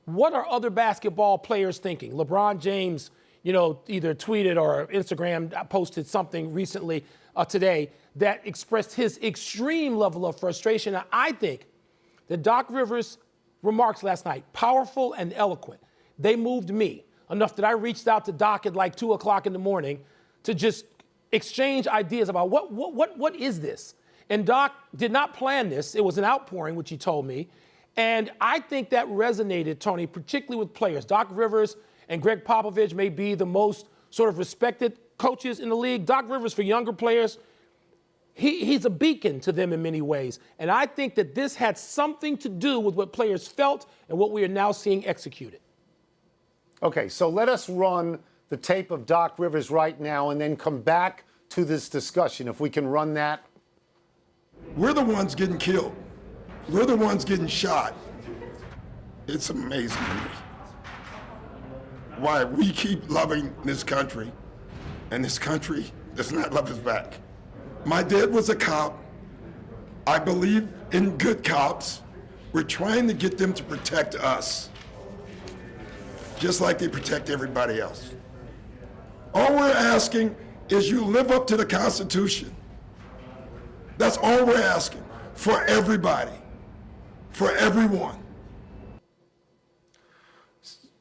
what are other basketball players thinking? LeBron James, either tweeted or Instagram posted something recently today that expressed his extreme level of frustration. And I think that Doc Rivers' remarks last night, powerful and eloquent, they moved me enough that I reached out to Doc at like 2 o'clock in the morning to just exchange ideas about what is this? And Doc did not plan this. It was an outpouring, which he told me. And I think that resonated, Tony, particularly with players. Doc Rivers and Greg Popovich may be the most sort of respected coaches in the league. Doc Rivers, for younger players, he's a beacon to them in many ways. And I think that this had something to do with what players felt and what we are now seeing executed. Okay, so let us run the tape of Doc Rivers right now and then come back to this discussion, if we can run that. We're the ones getting killed. We're the ones getting shot. It's amazing to me why we keep loving this country, and this country does not love us back. My dad was a cop. I believe in good cops. We're trying to get them to protect us, just like they protect everybody else. All we're asking is you live up to the Constitution. That's all we're asking for everybody, for everyone.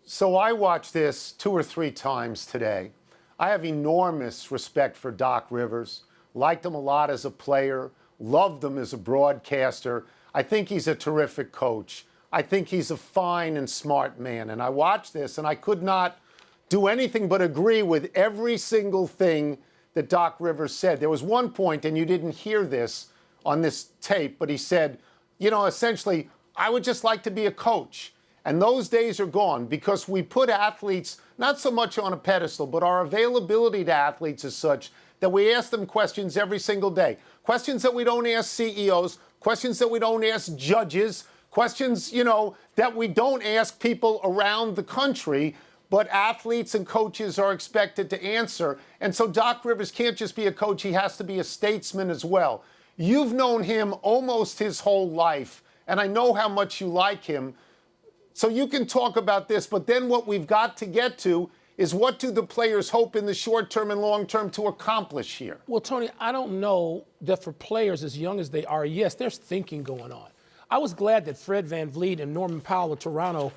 So I watched this 2 or 3 times today. I have enormous respect for Doc Rivers. Liked him a lot as a player, loved him as a broadcaster. I think he's a terrific coach. I think he's a fine and smart man. And I watched this and I could not do anything but agree with every single thing that Doc Rivers said. There was one point, and you didn't hear this on this tape, but he said, essentially, I would just like to be a coach. And those days are gone because we put athletes not so much on a pedestal, but our availability to athletes is such that we ask them questions every single day. Questions that we don't ask CEOs, questions that we don't ask judges, questions, that we don't ask people around the country, but athletes and coaches are expected to answer. And so Doc Rivers can't just be a coach, he has to be a statesman as well. You've known him almost his whole life, and I know how much you like him. So you can talk about this, but then what we've got to get to is what do the players hope in the short term and long term to accomplish here? Well, Tony, I don't know that for players as young as they are, yes, there's thinking going on. I was glad that Fred VanVleet and Norman Powell of Toronto,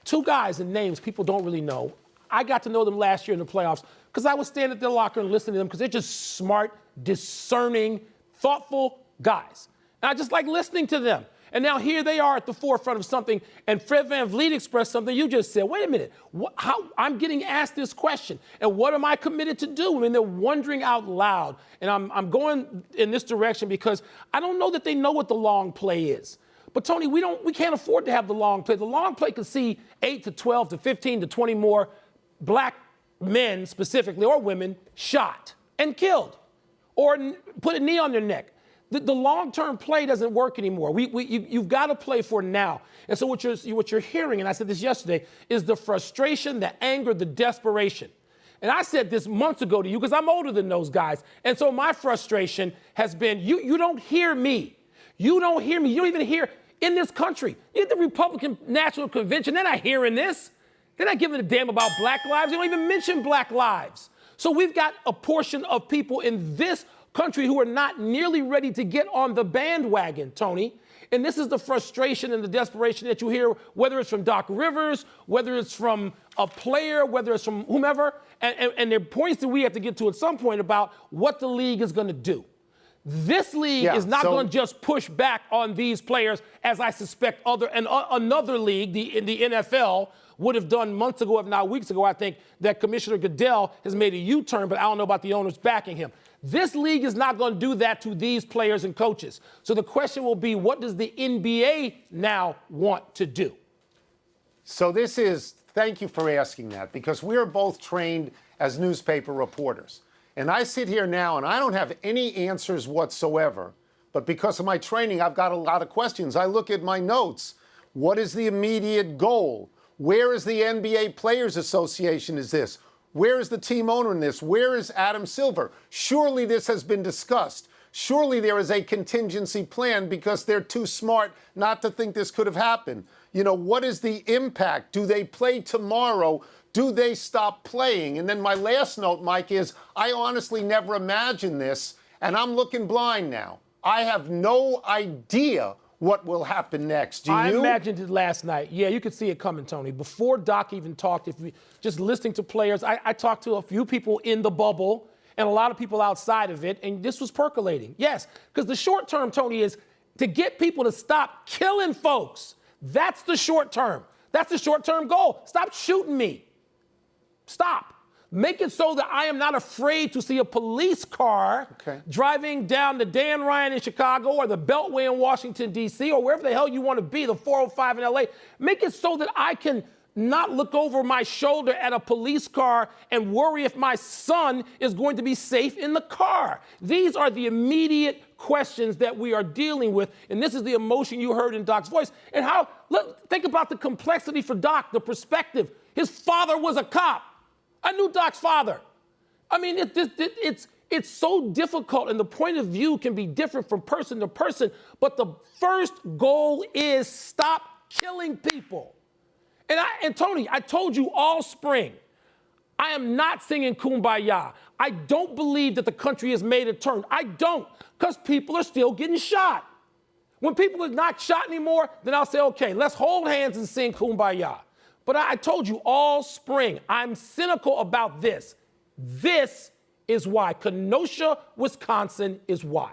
2 guys and names people don't really know. I got to know them last year in the playoffs because I was standing at their locker and listening to them because they're just smart, discerning, thoughtful guys. And I just like listening to them. And now here they are at the forefront of something, and Fred VanVleet expressed something you just said. Wait a minute. How I'm getting asked this question, and what am I committed to do? I mean, they're wondering out loud, and I'm going in this direction because I don't know that they know what the long play is. But, Tony, we can't afford to have the long play. The long play could see 8 to 12 to 15 to 20 more black men specifically, or women, shot and killed, or put a knee on their neck. The long-term play doesn't work anymore. You've got to play for now. And so what you're hearing, and I said this yesterday, is the frustration, the anger, the desperation. And I said this months ago to you because I'm older than those guys. And so my frustration has been, you don't hear me. You don't hear me. You don't even hear in this country. In the Republican National Convention, they're not hearing this. They're not giving a damn about black lives. They don't even mention black lives. So we've got a portion of people in this country who are not nearly ready to get on the bandwagon, Tony. And this is the frustration and the desperation that you hear, whether it's from Doc Rivers, whether it's from a player, whether it's from whomever. And there are points that we have to get to at some point about what the league is going to do. This league is not going to just push back on these players, as I suspect another league, the NFL, would have done months ago, if not weeks ago. I think that Commissioner Goodell has made a U-turn, but I don't know about the owners backing him. This league is not going to do that to these players and coaches. So the question will be, what does the NBA now want to do? So thank you for asking that, because we're both trained as newspaper reporters. And I sit here now and I don't have any answers whatsoever. But because of my training, I've got a lot of questions. I look at my notes. What is the immediate goal? Where is the NBA Players Association? Is this? Where is the team owner in this? Where is Adam Silver? Surely this has been discussed. Surely there is a contingency plan because they're too smart not to think this could have happened. You know, what is the impact? Do they play tomorrow? Do they stop playing? And then my last note, Mike, is I honestly never imagined this, and I'm looking blind now. I have no idea what will happen next. Do you? I imagined it last night. Yeah, you could see it coming, Tony. Before Doc even talked, if we just listening to players, I talked to a few people in the bubble and a lot of people outside of it, and this was percolating. Yes, because the short term, Tony, is to get people to stop killing folks. That's the short term. That's the short term goal. Stop shooting me. Stop. Make it so that I am not afraid to see a police car driving down the Dan Ryan in Chicago or the Beltway in Washington, D.C., or wherever the hell you want to be, the 405 in L.A. Make it so that I can not look over my shoulder at a police car and worry if my son is going to be safe in the car. These are the immediate questions that we are dealing with, and this is the emotion you heard in Doc's voice. And how, look, think about the complexity for Doc, the perspective. His father was a cop. I knew Doc's father. I mean, it's so difficult, and the point of view can be different from person to person, but the first goal is stop killing people. And Tony, I told you all spring, I am not singing Kumbaya. I don't believe that the country has made a turn. I don't, because people are still getting shot. When people are not shot anymore, then I'll say, okay, let's hold hands and sing Kumbaya. But I told you all spring, I'm cynical about this. This is why. Kenosha, Wisconsin is why.